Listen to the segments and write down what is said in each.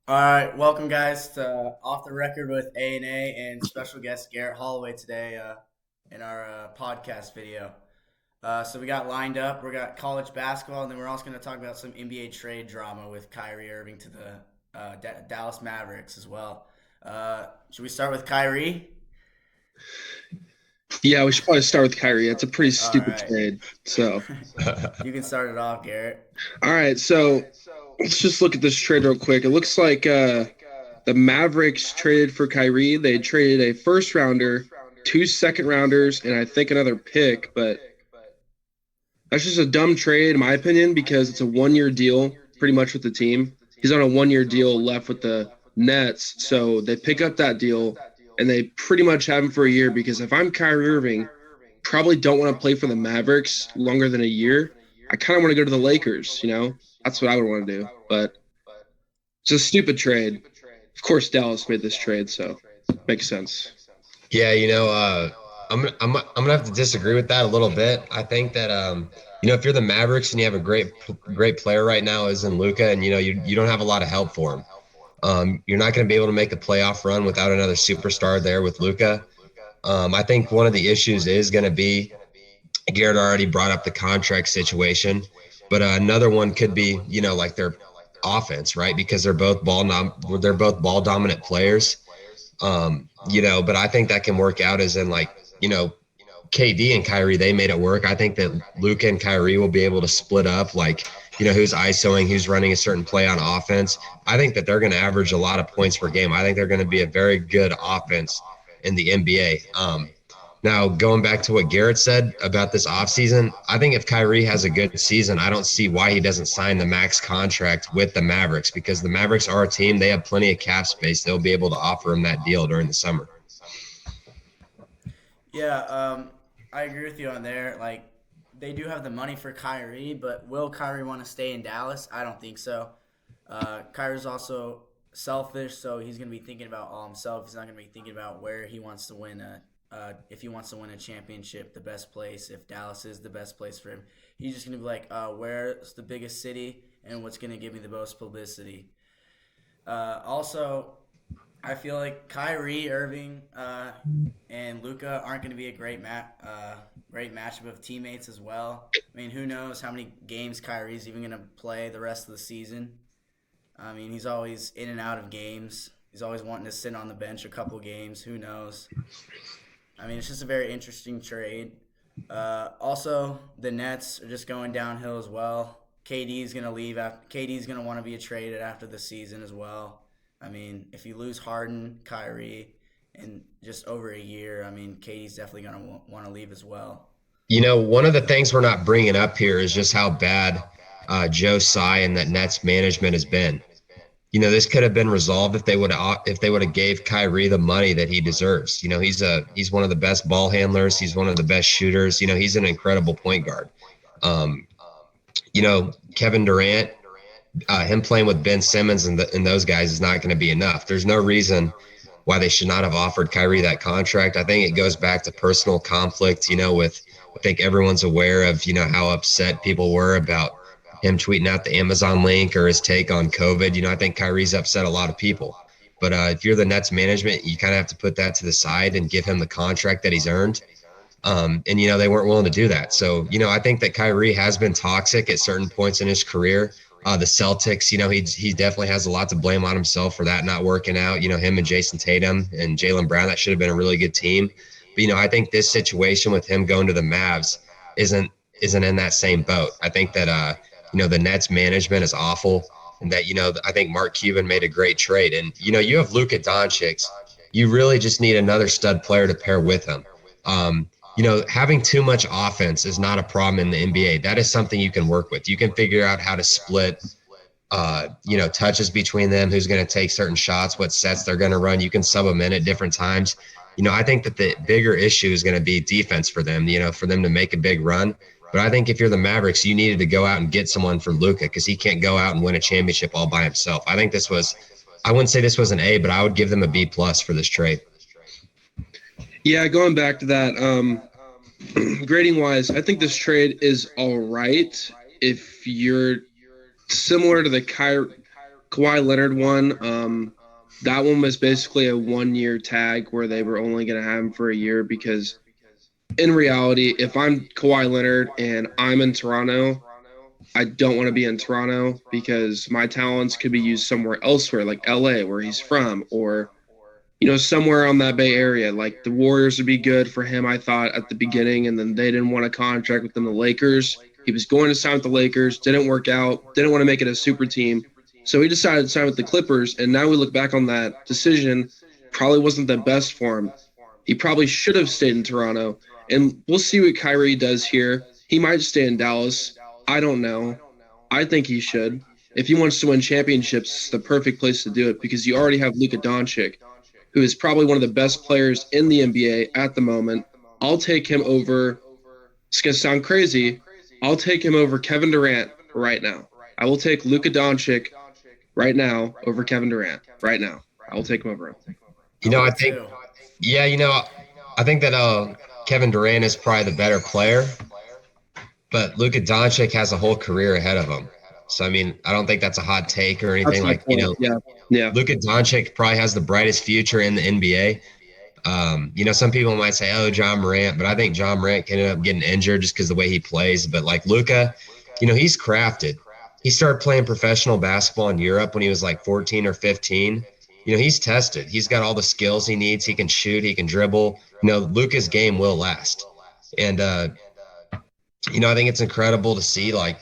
All right, welcome guys to Off the Record with A and special guest Garrett Holloway today in our podcast video. So we got lined up. We got college basketball, and then we're also going to talk about some NBA trade drama with Kyrie Irving to the Dallas Mavericks as well. Should we start with Kyrie? Yeah, we should probably start with Kyrie. It's a pretty All stupid right, trade. So, you can start it off, Garrett. all right. So let's just look at this trade real quick. It looks like the Mavericks traded for Kyrie. They traded a first rounder, two second rounders, and I think another pick. But that's just a dumb trade, in my opinion, because it's a 1 year deal pretty much with the team. He's on a 1 year deal left with the Nets. So they pick up that deal and they pretty much have him for a year because if I'm Kyrie Irving, probably don't want to play for the Mavericks longer than a year. I kind of want to go to the Lakers. That's what I would want to do. But it's a stupid trade. Of course, Dallas made this trade, so makes sense. Yeah, I'm gonna have to disagree with that a little bit. I think that if you're the Mavericks and you have a great player right now is in Luka, and you don't have a lot of help for him. You're not going to be able to make a playoff run without another superstar there with Luka. I think one of the issues is going to be Garrett already brought up the contract situation, but another one could be like their offense, right? Because they're both ball dominant players. But I think that can work out as in KD and Kyrie, they made it work. I think that Luka and Kyrie will be able to split up who's ISOing, who's running a certain play on offense. I think that they're going to average a lot of points per game. I think they're going to be a very good offense in the NBA. Now, going back to what Garrett said about this offseason, I think if Kyrie has a good season, I don't see why he doesn't sign the max contract with the Mavericks because the Mavericks are a team. They have plenty of cap space. They'll be able to offer him that deal during the summer. Yeah, I agree with you on there. Like, they do have the money for Kyrie, but will Kyrie want to stay in Dallas? I don't think so. Kyrie's also selfish, so he's going to be thinking about all himself. He's not going to be thinking about where he wants to win if he wants to win a championship, the best place, if Dallas is the best place for him. He's just going to be like, where's the biggest city and what's going to give me the most publicity? Also, I feel like Kyrie Irving and Luca aren't going to be a great matchup of teammates as well. I mean, who knows how many games Kyrie's even going to play the rest of the season? I mean, he's always in and out of games. He's always wanting to sit on the bench a couple games. Who knows? I mean, it's just a very interesting trade. Also, the Nets are just going downhill as well. KD's going to leave. KD's going to want to be traded after the season as well. I mean, if you lose Harden, Kyrie, in just over a year, I mean, KD's definitely going to want to leave as well. One of the things we're not bringing up here is just how bad Joe Tsai and that Nets management has been. This could have been resolved if they would have gave Kyrie the money that he deserves. He's one of the best ball handlers. He's one of the best shooters. He's an incredible point guard. Kevin Durant, him playing with Ben Simmons and those guys is not going to be enough. There's no reason why they should not have offered Kyrie that contract. I think it goes back to personal conflict, I think everyone's aware of, how upset people were about him tweeting out the Amazon link or his take on COVID. I think Kyrie's upset a lot of people. But if you're the Nets management, you kind of have to put that to the side and give him the contract that he's earned. They weren't willing to do that. So, I think that Kyrie has been toxic at certain points in his career. The Celtics, he definitely has a lot to blame on himself for that not working out. Him and Jason Tatum and Jaylen Brown, that should have been a really good team. But, I think this situation with him going to the Mavs isn't in that same boat. I think that, the Nets management is awful and that, I think Mark Cuban made a great trade. And, you have Luka Doncic. You really just need another stud player to pair with him. Having too much offense is not a problem in the NBA. That is something you can work with. You can figure out how to split, touches between them, who's going to take certain shots, what sets they're going to run. You can sub them in at different times. I think that the bigger issue is going to be defense for them, for them to make a big run. But I think if you're the Mavericks, you needed to go out and get someone for Luka because he can't go out and win a championship all by himself. I wouldn't say this was an A, but I would give them a B+ for this trade. Yeah, going back to that, grading wise, I think this trade is all right if you're similar to the Kawhi Leonard one, that one was basically a 1-year tag where they were only going to have him for a year because in reality, if I'm Kawhi Leonard and I'm in Toronto, I don't want to be in Toronto because my talents could be used somewhere elsewhere, like LA, where he's from, or somewhere on that Bay Area. Like the Warriors would be good for him, I thought, at the beginning, and then they didn't want a contract within the Lakers. He was going to sign with the Lakers, didn't work out, didn't want to make it a super team. So he decided to sign with the Clippers, and now we look back on that decision, probably wasn't the best for him. He probably should have stayed in Toronto. And we'll see what Kyrie does here. He might stay in Dallas. I don't know. I think he should. If he wants to win championships, it's the perfect place to do it because you already have Luka Doncic, who is probably one of the best players in the NBA at the moment. I'll take him over. It's going to sound crazy. I'll take him over Kevin Durant right now. I will take Luka Doncic right now over Kevin Durant right now. I will take him over him. I think, I think that Kevin Durant is probably the better player, but Luka Doncic has a whole career ahead of him. So, I mean, I don't think that's a hot take or anything. Yeah. Luka Doncic probably has the brightest future in the NBA. Some people might say, oh, John Morant, but I think John Morant can end up getting injured just because of the way he plays. But like Luka, he's crafted. He started playing professional basketball in Europe when he was like 14 or 15. He's tested. He's got all the skills he needs. He can shoot. He can dribble. Luka's game will last. And, I think it's incredible to see. Like,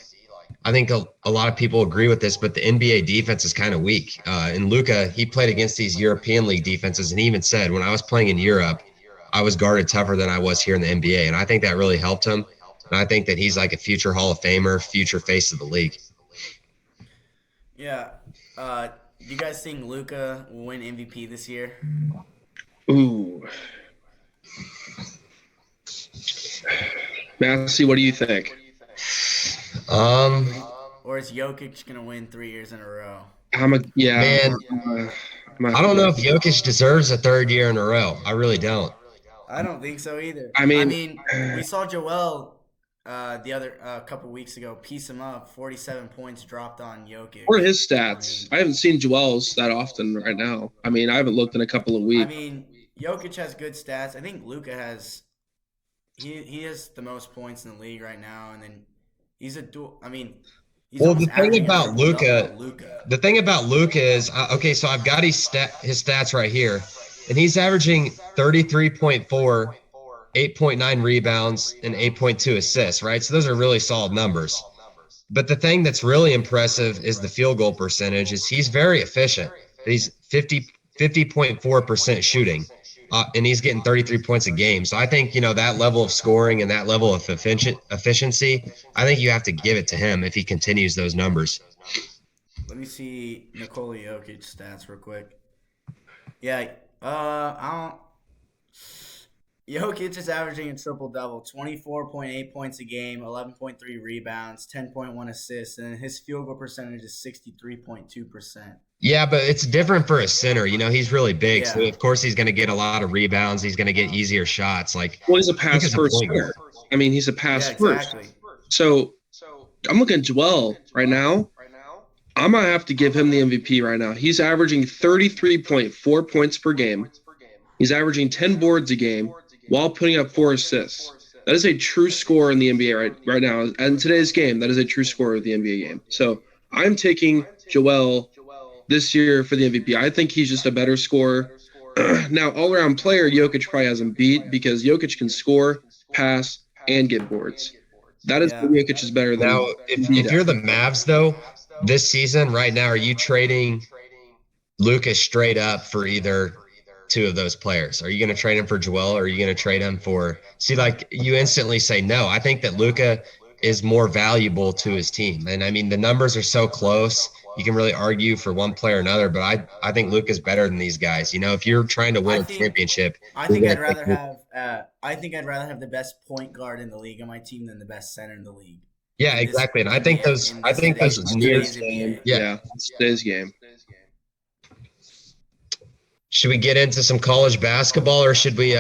I think a lot of people agree with this, but the NBA defense is kind of weak. And Luka, he played against these European League defenses, and he even said, when I was playing in Europe, I was guarded tougher than I was here in the NBA. And I think that really helped him. And I think that he's like a future Hall of Famer, future face of the league. Yeah. Do you guys think Luka will win MVP this year? Ooh. Massey, what do you think? Or is Jokic going to win 3 years in a row? Man, I don't know if Jokic deserves a third year in a row. I really don't. I don't think so either. I mean, we saw Joel the other couple weeks ago piece him up. 47 points dropped on Jokic. What are his stats? I haven't seen Joel's that often right now. I mean, I haven't looked in a couple of weeks. Jokic has good stats. I think Luka has he has the most points in the league right now, and then he's a dual. The thing about Luka is so I've got his stats right here, and he's averaging 33.4, 8.9 rebounds, and 8.2 assists, right? So those are really solid numbers. But the thing that's really impressive is the field goal percentage. He's very efficient. He's 50.4% shooting, and he's getting 33 points a game. So I think, that level of scoring and that level of efficiency, I think you have to give it to him if he continues those numbers. Let me see Nikola Jokic stats real quick. Yeah, Jokic is averaging a triple-double, 24.8 points a game, 11.3 rebounds, 10.1 assists, and his field goal percentage is 63.2%. Yeah, but it's different for a center. He's really big, so of course he's going to get a lot of rebounds. He's going to get easier shots. He's a pass-first center. He's a pass-first. Exactly. So I'm looking at Joel right now. I'm going to have to give him the MVP right now. He's averaging 33.4 points per game. He's averaging 10 boards a game while putting up 4 assists. That is a true score in the NBA right now. And in today's game, that is a true score of the NBA game. So I'm taking Joel this year for the MVP. I think he's just a better scorer. Now, all-around player, Jokic probably has him beat because Jokic can score, pass, and get boards. That is where Jokic is better than. Now, if you're the Mavs, though, this season right now, are you trading Luka straight up for either two of those players? Are you going to trade him for Joel, or are you going to trade him for – you instantly say no. I think that Luka is more valuable to his team. And, the numbers are so close. You can really argue for one player or another, but I think Luka's better than these guys. If you're trying to win a championship, I think I'd rather have the best point guard in the league on my team than the best center in the league. Yeah, exactly. And I think those today's game. Should we get into some college basketball, or should we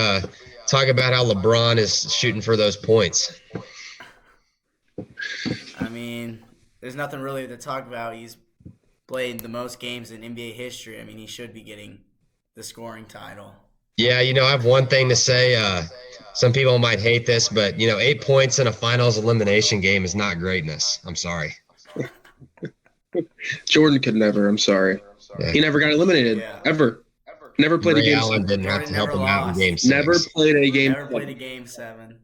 talk about how LeBron is shooting for those points? There's nothing really to talk about. played the most games in NBA history. I mean, he should be getting the scoring title. Yeah, I have one thing to say. Some people might hate this, but 8 points in a finals elimination game is not greatness. I'm sorry. Jordan could never. I'm sorry. Yeah. He never got eliminated ever. Never played Ray a game. Allen didn't have to help him out in game 6. Never played a game. Never played a game 7.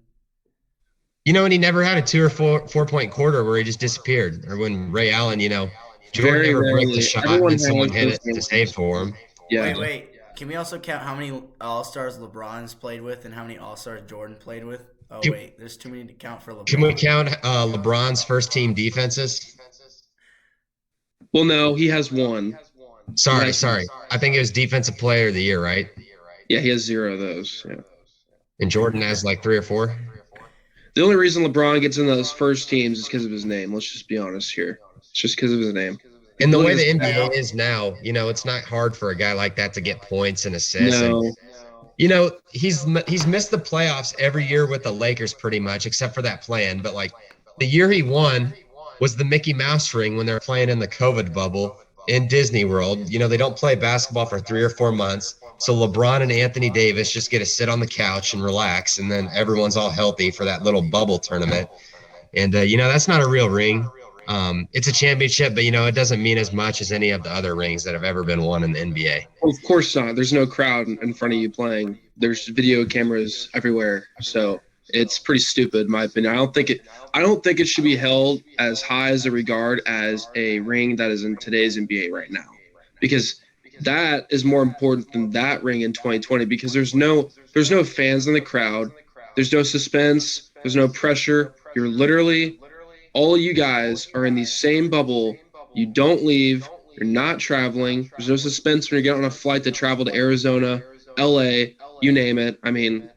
And he never had a 2 or 4 point quarter where he just disappeared, or when Ray Allen, Jordan Very never break rarely. the shot Everyone and someone has hit those it to games. save for him. Yeah. Wait. Can we also count how many All-Stars LeBron's played with and how many All-Stars Jordan played with? Oh, wait. There's too many to count for LeBron. Can we count LeBron's first team defenses? Well, no, he has one. Sorry. I think it was Defensive Player of the Year, right? Yeah, he has 0 of those. Yeah. And Jordan has like 3 or 4. The only reason LeBron gets in those first teams is because of his name. Let's just be honest here. It's just because of his name. And the way the NBA is now, it's not hard for a guy like that to get points and assists. No. And, he's missed the playoffs every year with the Lakers pretty much, except for that play-in. But like the year he won was the Mickey Mouse ring when they were playing in the COVID bubble in Disney World. They don't play basketball for 3 or 4 months. So LeBron and Anthony Davis just get to sit on the couch and relax, and then everyone's all healthy for that little bubble tournament. And, that's not a real ring. It's a championship, but, it doesn't mean as much as any of the other rings that have ever been won in the NBA. Well, of course not. There's no crowd in front of you playing. There's video cameras everywhere. So it's pretty stupid, in my opinion. I don't think it should be held as high as a regard as a ring that is in today's NBA right now, because that is more important than that ring in 2020, because there's no fans in the crowd. There's no suspense. There's no pressure. You're literally, all you guys are in the same bubble. You don't leave. You're not traveling. There's no suspense when you get on a flight to travel to Arizona, LA, you name it. I mean,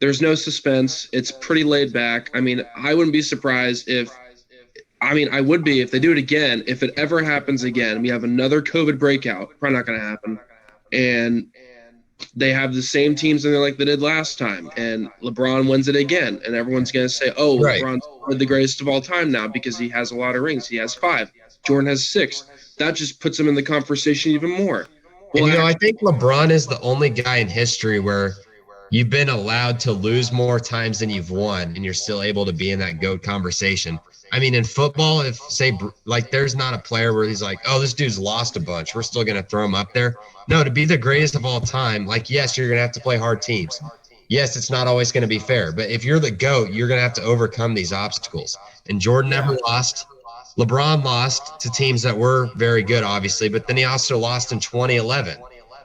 there's no suspense. It's pretty laid back. I mean, I wouldn't be surprised I would be if they do it again. If it ever happens again, we have another COVID breakout. Probably not going to happen. And they have the same teams in there like they did last time. And LeBron wins it again. And everyone's going to say, oh, Right. LeBron's the greatest of all time now because he has a lot of rings. He has 5. Jordan has 6. That just puts him in the conversation even more. Well, And, I think LeBron is the only guy in history where you've been allowed to lose more times than you've won, and you're still able to be in that GOAT conversation. I mean, in football, if there's not a player where he's like, oh, this dude's lost a bunch, we're still going to throw him up there. No, to be the greatest of all time, yes, you're going to have to play hard teams. Yes, it's not always going to be fair, but if you're the GOAT, you're going to have to overcome these obstacles. And Jordan never lost. LeBron lost to teams that were very good, obviously, but then he also lost in 2011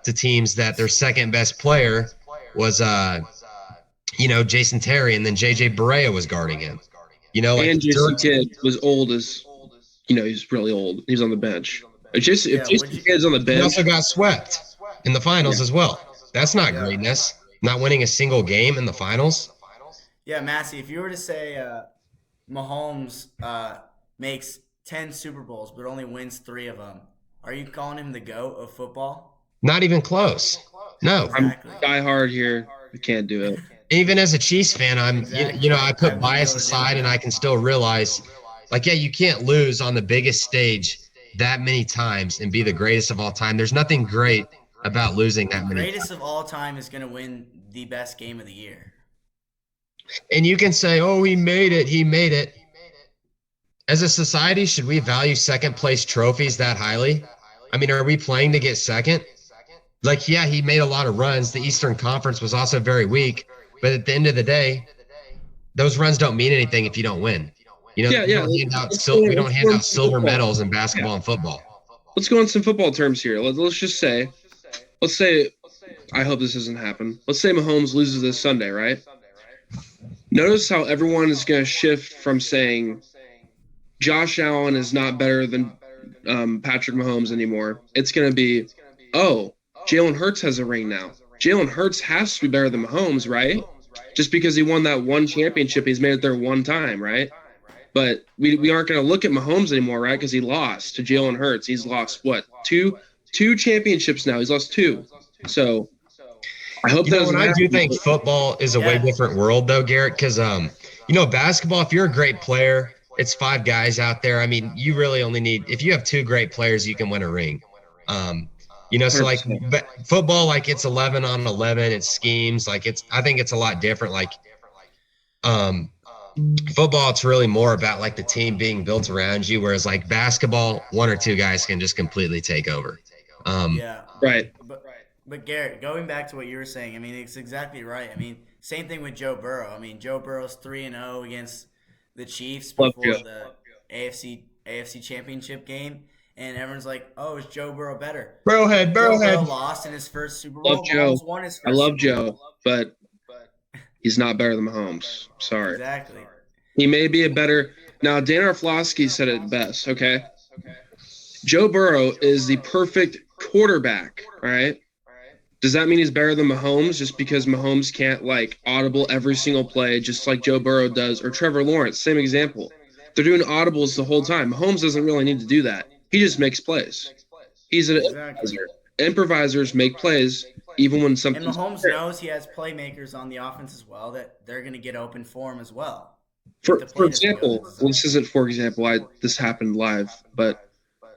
to teams that their second best player was, Jason Terry, and then JJ Barea was guarding him. And Jason Kidd was old as, he's really old. He's on the bench. If Jason Kidd's on the bench. He also got swept in the finals as well. That's not greatness. Not winning a single game in the finals. Yeah, Massey, if you were to say Mahomes makes 10 Super Bowls but only wins 3 of them, are you calling him the GOAT of football? Not even close. No. Exactly. I'm diehard here. I can't do it. Even as a Chiefs fan, Exactly. I put bias aside, and I can still realize, you can't lose on the biggest stage that many times and be the greatest of all time. There's nothing great about losing that many Greatest of all time is going to win the best game of the year. And you can say, oh, he made it. As a society, should we value second place trophies that highly? I mean, are we playing to get second? He made a lot of runs. The Eastern Conference was also very weak. But at the end of the day, those runs don't mean anything if you don't win. We don't hand out silver medals in basketball and football. Let's go on some football terms here. Let's say, I hope this doesn't happen. Let's say Mahomes loses this Sunday, right? Notice how everyone is going to shift from saying Josh Allen is not better than Patrick Mahomes anymore. It's going to be, oh, Jalen Hurts has a ring now. Jalen Hurts has to be better than Mahomes, right? Just because he won that one championship, he's made it there one time, right? But we aren't going to look at Mahomes anymore, right? Because he lost to Jalen Hurts. He's lost, what, two championships now. He's lost 2. So I hope I do think football is a way different world, though, Garrett, because, basketball, if you're a great player It's 5 guys out there. I mean, you really only need, if you have 2 great players, you can win a ring. So like 100%. but football, like it's 11 on 11. It's schemes. Like I think it's a lot different. Like um, football, it's really more about like the team being built around you. Whereas like basketball, 1 or 2 guys can just completely take over. Yeah. Right. But Garrett, going back to what you were saying, I mean, it's exactly right. I mean, same thing with Joe Burrow. I mean, Joe Burrow's 3-0 against the Chiefs Love before Joe. the AFC Championship game, and everyone's like, "Oh, is Joe Burrow better?" Burrowhead, Joe Burrow Burrowhead. lost in his first Super Love Bowl. Joe. Mahomes won his I first love Super Bowl. Joe, but he's not better than Mahomes. Sorry. Exactly. He may be a better. Now, Dan Orlovsky said it best, okay? Joe Burrow is the perfect quarterback, right? Does that mean he's better than Mahomes just because Mahomes can't, like, audible every single play just like Joe Burrow does? Or Trevor Lawrence, same example. They're doing audibles the whole time. Mahomes doesn't really need to do that. He just makes plays. He's an improviser. Improvisers make plays even when And something's Mahomes knows he has playmakers on the offense as well that they're going to get open for him as well. For The play doesn't go example, to the well, this isn't for example. This happened live, but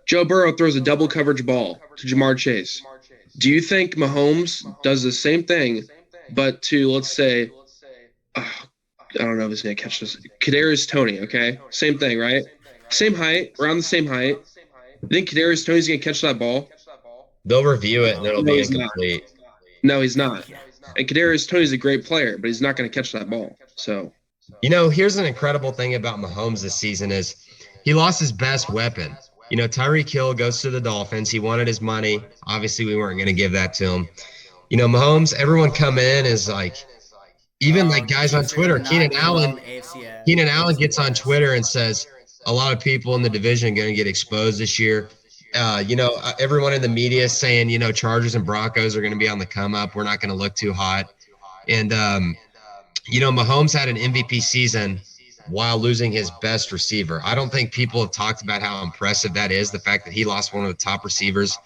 Joe Burrow throws a double coverage ball to Jamar Chase. Do you think Mahomes does the same thing, but to, let's say, I don't know if he's going to catch this, Kadarius Toney, okay? Same thing, right? Same height, around the same height. You think Kadarius Toney's going to catch that ball? They'll review it and it'll No, be he's not. incomplete. No, he's not. And Kadarius Toney's a great player, but he's not going to catch that ball. So, Here's an incredible thing about Mahomes this season is he lost his best weapon. Tyreek Hill goes to the Dolphins. He wanted his money. Obviously, we weren't going to give that to him. Mahomes, everyone come in is like, even like guys on Twitter, Keenan Allen gets on Twitter and says a lot of people in the division are going to get exposed this year. Everyone in the media is saying, Chargers and Broncos are going to be on the come up. We're not going to look too hot. And, Mahomes had an MVP season while losing his best receiver. I don't think people have talked about how impressive that is, the fact that he lost one of the top receivers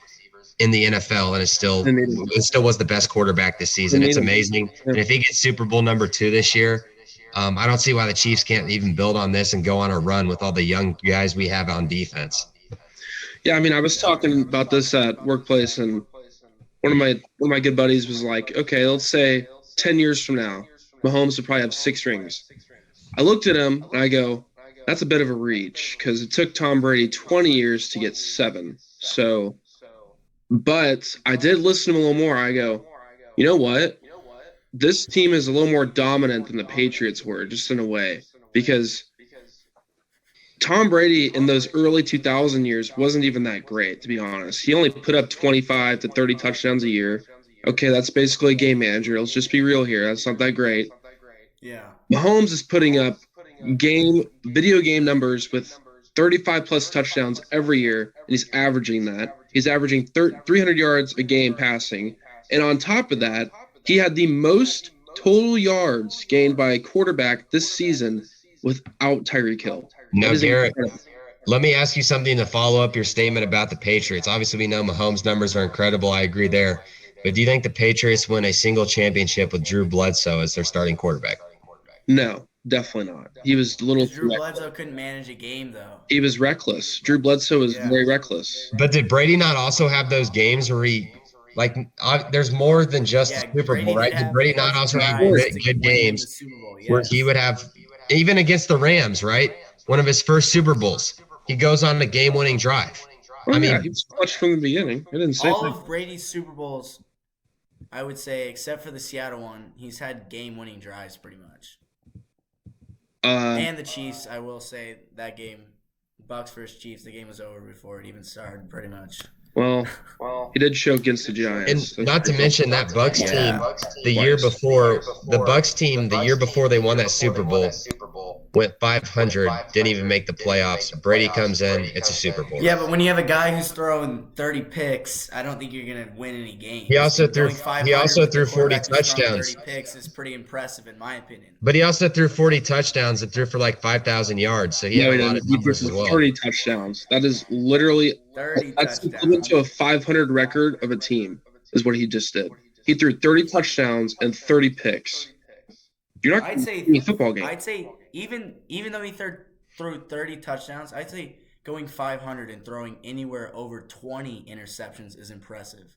in the NFL and it still was the best quarterback this season. It's amazing. And if he gets Super Bowl #2 this year, I don't see why the Chiefs can't even build on this and go on a run with all the young guys we have on defense. Yeah, I mean, I was talking about this at workplace, and one of my good buddies was like, okay, let's say 10 years from now, Mahomes would probably have 6 rings. I looked at him and I go, that's a bit of a reach because it took Tom Brady 20 years to get 7. So, but I did listen to him a little more. I go, you know what? This team is a little more dominant than the Patriots were, just in a way, because Tom Brady in those early 2000 years wasn't even that great, to be honest. He only put up 25 to 30 touchdowns a year. Okay, that's basically a game manager. Let's just be real here. That's not that great. Yeah. Mahomes is putting up video game numbers with 35-plus touchdowns every year, and he's averaging that. He's averaging 300 yards a game passing. And on top of that, he had the most total yards gained by a quarterback this season without Tyreek Hill. No, Garrett, let me ask you something to follow up your statement about the Patriots. Obviously, we know Mahomes' numbers are incredible. I agree there. But do you think the Patriots win a single championship with Drew Bledsoe as their starting quarterback? No, definitely not. He was a little Drew Bledsoe couldn't manage a game, though. He was reckless. Drew Bledsoe was very reckless. But did Brady not also have those games where he, there's more than just the Super Bowl, right? Did Brady not also have good games where he would have, even against the Rams, right? One of his first Super Bowls, he goes on a game-winning drive. Oh, he was clutch from the beginning. I didn't say all of Brady's Super Bowls, I would say, except for the Seattle one, he's had game-winning drives pretty much. And the Chiefs, I will say, that game, Bucks versus Chiefs, the game was over before it even started, pretty much. Well, he did show against the Giants. And not to mention that Bucks team, the year before they won that Super Bowl, went 500, didn't even make the playoffs. Brady comes in, it's a Super Bowl. Yeah, but when you have a guy who's throwing 30 picks, I don't think you're gonna win any games. He also threw 40 touchdowns. 30 picks is pretty impressive in my opinion. But he also threw 40 touchdowns and threw for like 5,000 yards. So he had a lot of numbers as well. 30 touchdowns. That is literally 30 that's touchdowns. equivalent to a 500 record of a team. Is what he just did. He threw 30 touchdowns and 30 picks. You're not going to win a football game. I'd say even though he threw 30 touchdowns. I'd say going 500 and throwing anywhere over 20 interceptions is impressive.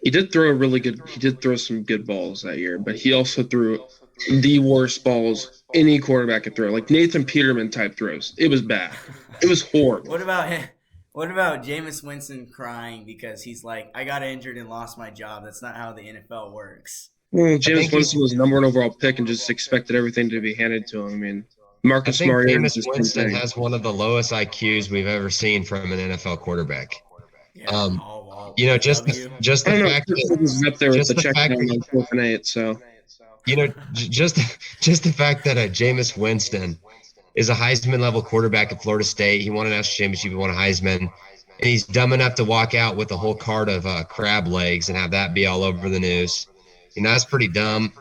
He did throw some good balls that year, but he also threw the worst balls any quarterback could throw, like Nathan Peterman type throws. It was bad. It was horrible. What about Jameis Winston crying because he's like, I got injured and lost my job? That's not how the NFL works. Well, Jameis Winston was the number 1 overall pick and just expected everything to be handed to him. I mean, Marcus Mariota. Jameis Winston has one of the lowest IQs we've ever seen from an NFL quarterback. Yeah, just the fact that he's up there with the check down on 4th and 8, so just the fact that Jameis Winston is a Heisman level quarterback at Florida State. He won a national championship. He won a Heisman, and he's dumb enough to walk out with a whole cart of crab legs and have that be all over the news. That's pretty dumb.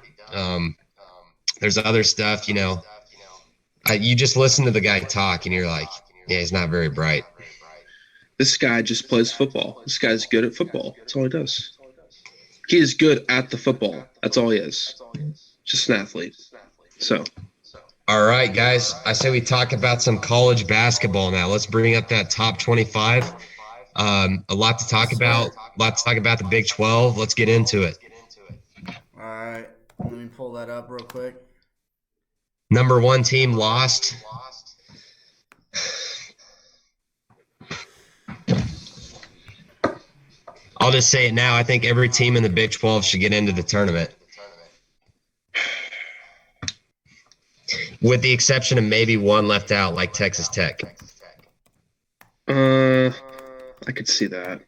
There's other stuff. You just listen to the guy talk, and you're like, yeah, he's not very bright. This guy just plays football. This guy's good at football. That's all he does. He is good at the football. That's all he is. Just an athlete. So. All right, guys. I say we talk about some college basketball now. Let's bring up that top 25. A lot to talk about. The Big 12. Let's get into it. All right. Let me pull that up real quick. Number 1 team lost. I'll just say it now. I think every team in the Big 12 should get into the tournament. With the exception of maybe one left out, like Texas Tech. I could see that.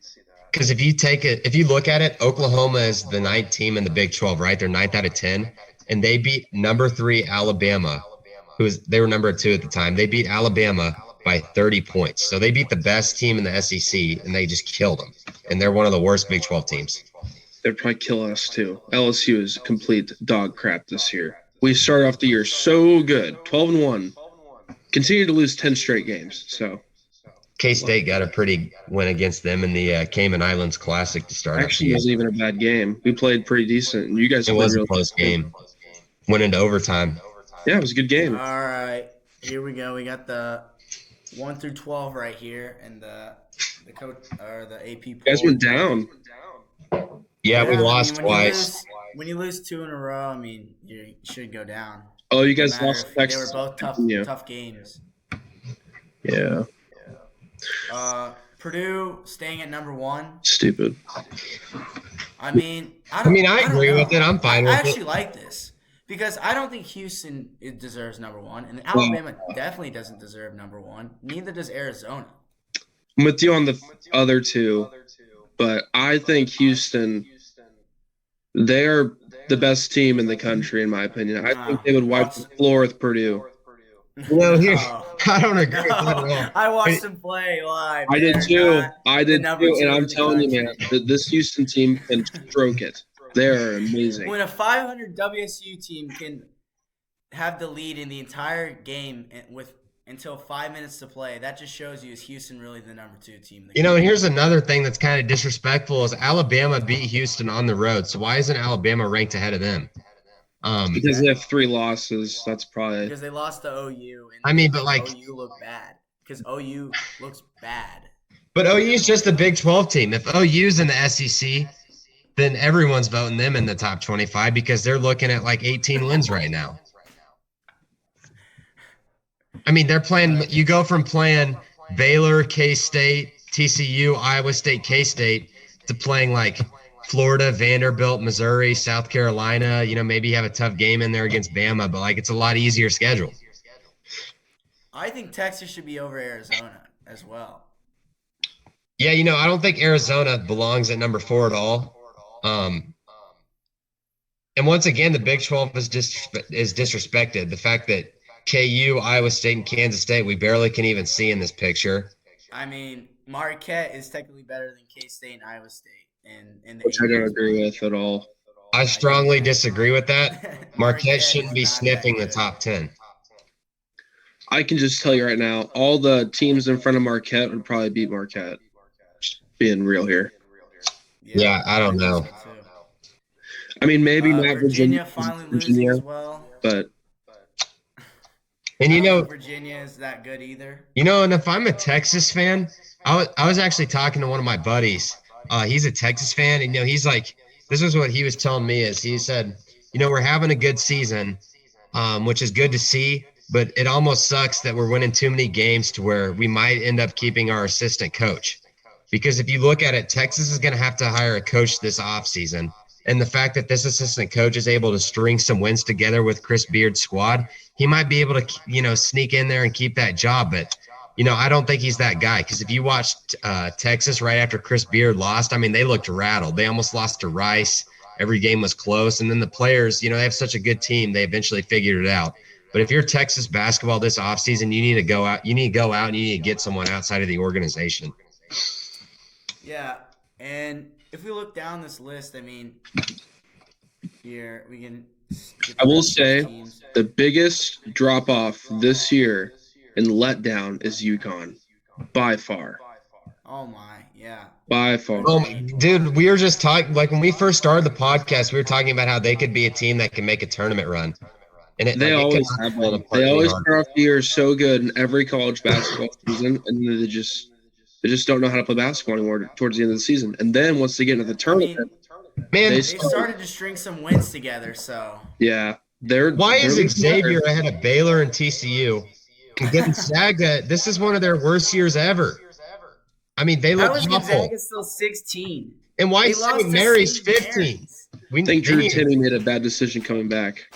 Because if you look at it, Oklahoma is the 9th team in the Big 12, right? They're 9th out of 10. And they beat number 3 Alabama, they were number 2 at the time. They beat Alabama by 30 points. So they beat the best team in the SEC, and they just killed them. And they're one of the worst Big 12 teams. They'd probably kill us, too. LSU is complete dog crap this year. We started off the year so good, 12-1. Continue to lose 10 straight games. So K-State got a pretty win against them in the Cayman Islands Classic to start. Actually, it wasn't even a bad game. We played pretty decent. And you guys it was a close game. Went into overtime. Yeah, it was a good game. All right, here we go. We got the 1 through 12 right here, and the coach or the AP poll. You guys went down. Yeah, we lost twice. When you lose 2 in a row, I mean, you should go down. Oh, you guys lost Texas. They were both tough games. Yeah. Purdue staying at number 1. Stupid. I mean, I agree with it. I'm fine with it. I actually like this because I don't think Houston deserves number 1, and Alabama definitely doesn't deserve number 1. Neither does Arizona. I'm with you on the other two, but I think Houston, they are the best team in the country, in my opinion. I think they would wipe the floor with Purdue. Well, I don't agree with that at all. I watched them play live. I did too. And I'm telling you, man, this Houston team can stroke it. They're amazing. When a 500 WSU team can have the lead in the entire game with until 5 minutes to play, that just shows you is Houston really the number 2 team. And here's another thing that's kind of disrespectful is Alabama beat Houston on the road. So why isn't Alabama ranked ahead of them? Because they have 3 losses. That's probably because they lost to OU. But OU looked bad because OU looks bad. But OU's just a Big 12 team. If OU's in the SEC, then everyone's voting them in the top 25 because they're looking at like 18 wins right now. I mean, they're playing. You go from playing Baylor, K-State, TCU, Iowa State, K-State to playing like Florida, Vanderbilt, Missouri, South Carolina. Maybe you have a tough game in there against Bama, but it's a lot easier schedule. I think Texas should be over Arizona as well. Yeah, I don't think Arizona belongs at number 4 at all. And once again, the Big 12 is disrespected. The fact that KU, Iowa State, and Kansas State, we barely can even see in this picture. I mean, Marquette is technically better than K-State and Iowa State. Which I don't agree with at all. I strongly disagree with that. Marquette shouldn't be sniffing the top 10. I can just tell you right now, all the teams in front of Marquette would probably beat Marquette. Just being real here. Yeah, I don't know. I mean, maybe not Virginia finally losing as well. But And I don't think Virginia is that good either. and if I'm a Texas fan, I was actually talking to one of my buddies. He's a Texas fan, and he's like, this is what he was telling me is he said, we're having a good season, which is good to see, but it almost sucks that we're winning too many games to where we might end up keeping our assistant coach. Because if you look at it, Texas is going to have to hire a coach this offseason. And the fact that this assistant coach is able to string some wins together with Chris Beard's squad, he might be able to, sneak in there and keep that job. But, I don't think he's that guy. Because if you watched Texas right after Chris Beard lost, they looked rattled. They almost lost to Rice. Every game was close. And then the players, they have such a good team. They eventually figured it out. But if you're Texas basketball this offseason, you need to go out. You need to go out and you need to get someone outside of the organization. Yeah, and if we look down this list, here we can. I will say the biggest drop off this year and letdown is UConn, by far. Oh my, yeah. By far. Oh, dude, we were just talking. Like when we first started the podcast, we were talking about how they could be a team that can make a tournament run. And they always have been. They always start off the year so good in every college basketball season, and they just don't know how to play basketball anymore towards the end of the season. And then once they get into the tournament, they started to string some wins together. So yeah, why is Xavier ahead of Baylor and TCU? And Gonzaga, this is one of their worst years ever. They look awful. Gonzaga still 16? And why is St. Mary's 15? I think Drew Timme made a bad decision coming back.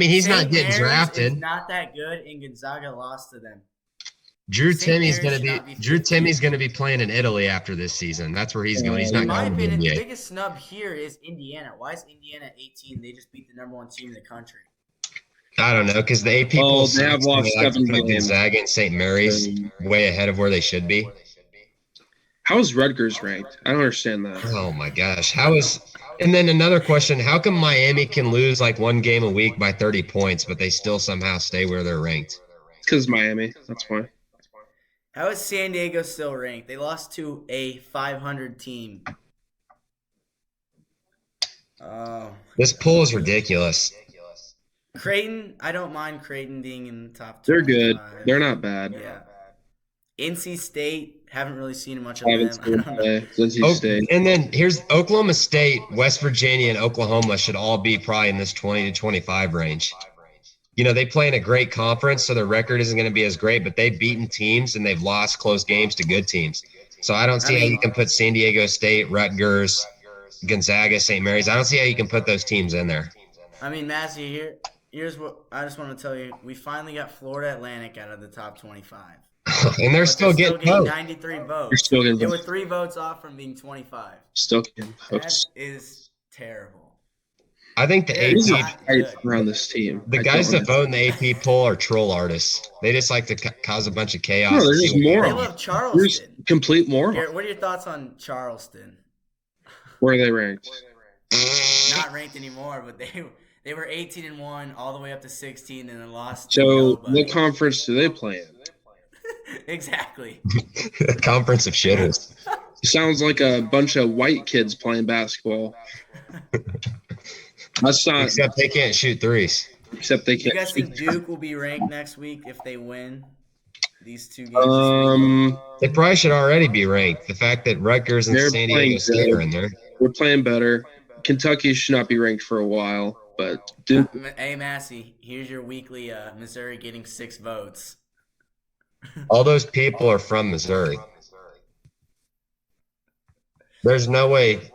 He's not getting drafted. Is not that good, and Gonzaga lost to them. Drew Timmy's gonna be playing in Italy after this season. That's where he's going. He's not in my going opinion, to the NBA. The biggest snub here is Indiana. Why is Indiana 18? They just beat the number 1 team in the country. I don't know, because the AP polls they have lost 7 games. Gonzaga and St. Mary's way ahead of where they should be. How is Rutgers ranked? I don't understand that. Oh my gosh, and then another question: how come Miami can lose like one game a week by 30 points, but they still somehow stay where they're ranked? It's because Miami. That's why. How is San Diego still ranked? They lost to a 500 team. This poll is ridiculous. Creighton, I don't mind Creighton being in the top 25. They're good. They're not bad. Yeah. NC State, haven't really seen much of them. I don't know. NC State. And then here's Oklahoma State, West Virginia, and Oklahoma should all be probably in this 20 to 25 range. They play in a great conference, so their record isn't going to be as great, but they've beaten teams and they've lost close games to good teams. So I don't see how you can put San Diego State, Rutgers, Gonzaga, St. Mary's. I don't see how you can put those teams in there. Matthew, here's what I just want to tell you. We finally got Florida Atlantic out of the top 25. And they're still getting 93 votes. They're still getting they were 3 votes off from being 25. Still getting votes. That is terrible. I think the AP around this team. The guys that vote in the AP poll are troll artists. They just like to cause a bunch of chaos. No, they're just morons. They love Charleston. Complete morons. Garrett, what are your thoughts on Charleston? Where are they ranked? Not ranked anymore, but they were 18-1 all the way up to 16 and then lost. So what conference do they play in? Exactly. Conference of shitters. Sounds like a bunch of white kids playing basketball. That's not. Except they can't shoot threes. Except they can't. You guys think Duke will be ranked next week if they win these 2 games? They probably should already be ranked. The fact that Rutgers and San Diego State are in there. We're playing better. Kentucky should not be ranked for a while, but Duke. Hey, Massey, here's your weekly Missouri getting 6 votes. All those people are from Missouri. There's no way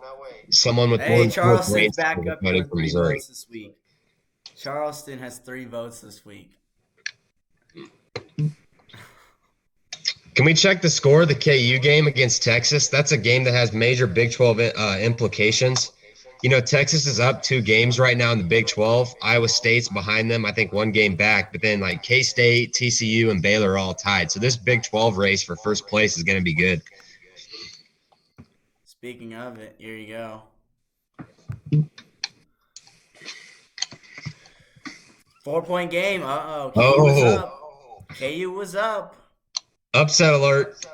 someone with more Charleston's back up to 3 votes this week. Charleston has 3 votes this week. Can we check the score of the KU game against Texas? That's a game that has major Big 12 implications. Texas is up 2 games right now in the Big 12. Iowa State's behind them, I think 1 game back. But then K-State, TCU, and Baylor are all tied. So this Big 12 race for first place is going to be good. Speaking of it, here you go. 4-point game. KU was up. KU was up. Upset alert.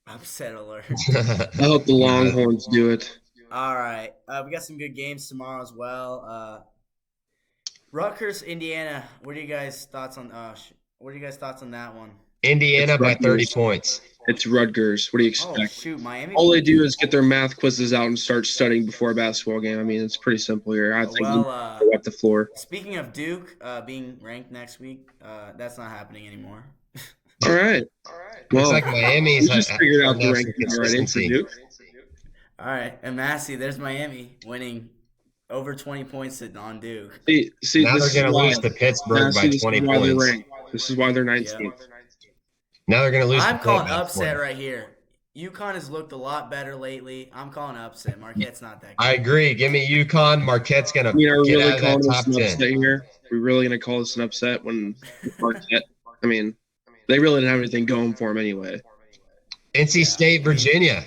Upset alert. I hope the Longhorns do it. All right. We got some good games tomorrow as well. Rutgers, Indiana. What are you guys' thoughts on? What are you guys' thoughts on that one? Indiana It's by 30 Rutgers. points. It's Rutgers. What do you Oh expect? shoot, Miami. All they do is get their math quizzes out and start studying before a basketball game. I mean, it's pretty simple here. I think Well, they wipe the floor. speaking of Duke being ranked next week, that's not happening anymore. All right. Looks Well, like Miami's we just figured out the national ranking already for consistency. Duke. All right, and Massey, there's Miami winning over 20 points on Duke. See, Now this they're going is to why- lose to Pittsburgh by Massey, this is 20 why they're points. ranked. This is why they're 19th. Now they're going to lose. I'm to calling Pitt by upset 20. right here. UConn has looked a lot better lately. I'm calling upset. Marquette's not that good. I agree. Give me UConn. Marquette's going to I mean, are we get really out of calling that this top an 10. upset here? We're really going to call this an upset when Marquette? I mean, they really didn't have anything going for them anyway. NC State, Virginia.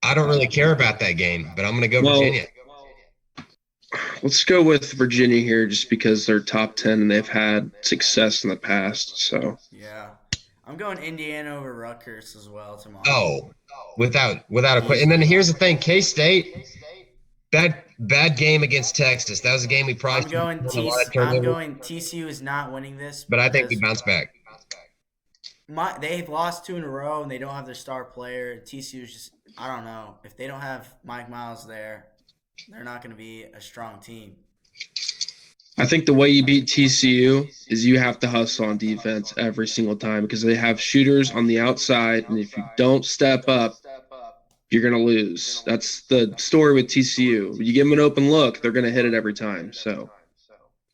I don't really care about that game, but I'm going to go Virginia. Let's go with Virginia here just because they're top 10 and they've had success in the past. So Yeah. I'm going Indiana over Rutgers as well tomorrow. Oh, without a question. And then here's the thing: K-State, bad game against Texas. That was a game we probably. I'm going TCU is not winning this. But I think we bounce back. They've lost 2 in a row and they don't have their star player. TCU is just, I don't know. If they don't have Mike Miles there, they're not going to be a strong team. I think the way you beat TCU is you have to hustle on defense every single time because they have shooters on the outside, and if you don't step up, you're going to lose. That's the story with TCU. You give them an open look, they're going to hit it every time. So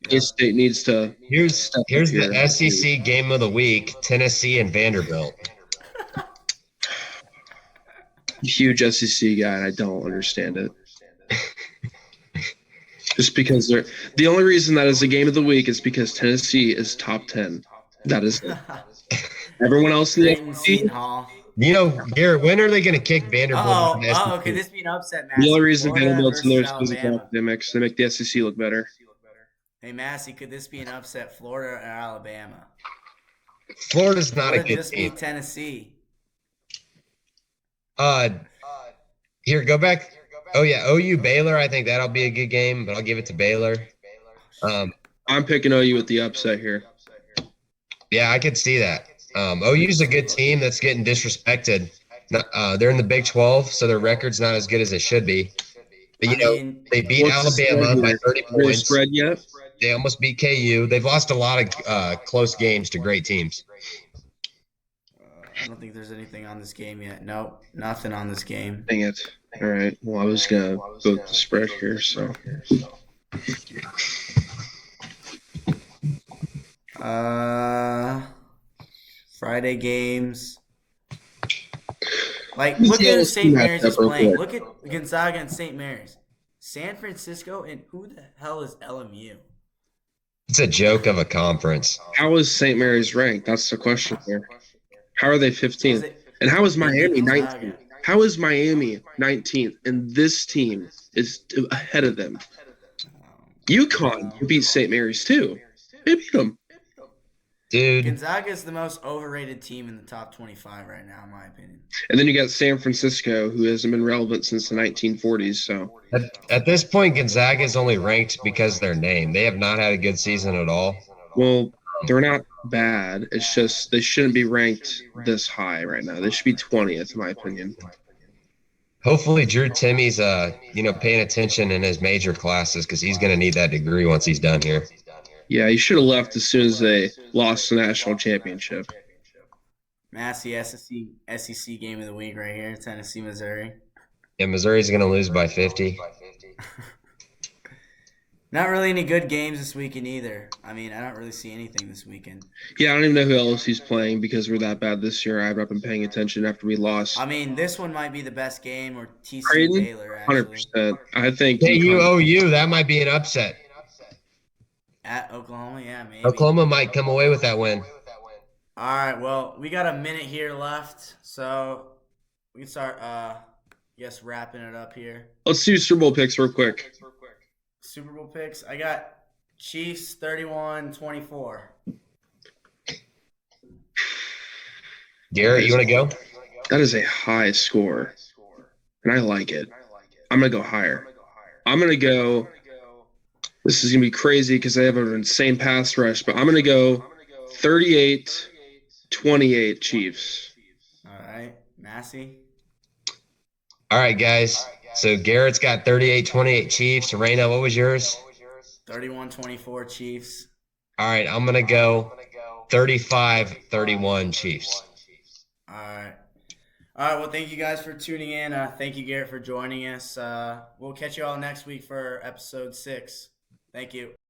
K-State needs to. Here's the SEC game of the week: Tennessee and Vanderbilt. Huge SEC guy, and I don't understand it. Just because they're the only reason that is the game of the week is because Tennessee is top 10. That is it. Everyone else in the SEC. You know, Garrett, when are they going to kick Vanderbilt? Could this be an upset match? The only reason Florida Vanderbilt's in there is versus because of Alabama. academics. They make the SEC look better. Hey, Massey, could this be an upset? Florida or Alabama? Florida's not a Florida good just team. beat Tennessee. Here, go back. Oh, yeah, OU Baylor. I think that'll be a good game, but I'll give it to Baylor. I'm picking OU with the upset here. Yeah, I could see that. OU's a good team that's getting disrespected. They're in the Big 12, so their record's not as good as it should be. But, they beat Alabama by 30 points. Spread yet? They almost beat KU. They've lost a lot of close games to great teams. I don't think there's anything on this game yet. Nope, nothing on this game. Dang it. All right. Well, I was going to go with the spread here, so. Friday games. Like, look at who St. Mary's is playing. Look at Gonzaga and St. Mary's. San Francisco, and who the hell is LMU? It's a joke of a conference. How is St. Mary's ranked? That's the question here. How are they 15th? And how is Miami 19th? How is Miami 19th? And this team is ahead of them. UConn beat St. Mary's too. They beat them. Dude. Gonzaga is the most overrated team in the top 25 right now, in my opinion. And then you got San Francisco, who hasn't been relevant since the 1940s. So at this point, Gonzaga is only ranked because of their name. They have not had a good season at all. Well, they're not bad. It's just they shouldn't be ranked this high right now. They should be 20th, in my opinion. Hopefully, Drew Timmy's paying attention in his major classes because he's going to need that degree once he's done here. Yeah, he should have left as soon as they lost the national championship. Massey SEC game of the week right here, Tennessee, Missouri. Yeah, Missouri's going to lose by 50. Not really any good games this weekend either. I mean, I don't really see anything this weekend. Yeah, I don't even know who LSU's playing because we're that bad this year. I've not been paying attention after we lost. I mean, this one might be the best game, or TCU Baylor, actually. 100%. I think KU, that might be an upset. At Oklahoma, yeah, maybe. Oklahoma might come away with that win. All right, well, we got a minute here left, so we can start, wrapping it up here. Let's do Super Bowl picks real quick. Super Bowl picks. I got Chiefs 31-24. Garrett, you want to go? That is a high score, and I like it. I'm going to go higher. I'm going to go This is going to be crazy because they have an insane pass rush, but I'm going to go 38-28 Chiefs. All right, Massey. All right, guys. So Garrett's got 38-28 Chiefs. Raina, what was yours? 31-24 Chiefs. All right, I'm going to go 35-31 Chiefs. All right. All right, well, thank you guys for tuning in. Thank you, Garrett, for joining us. We'll catch you all next week for episode 6. Thank you.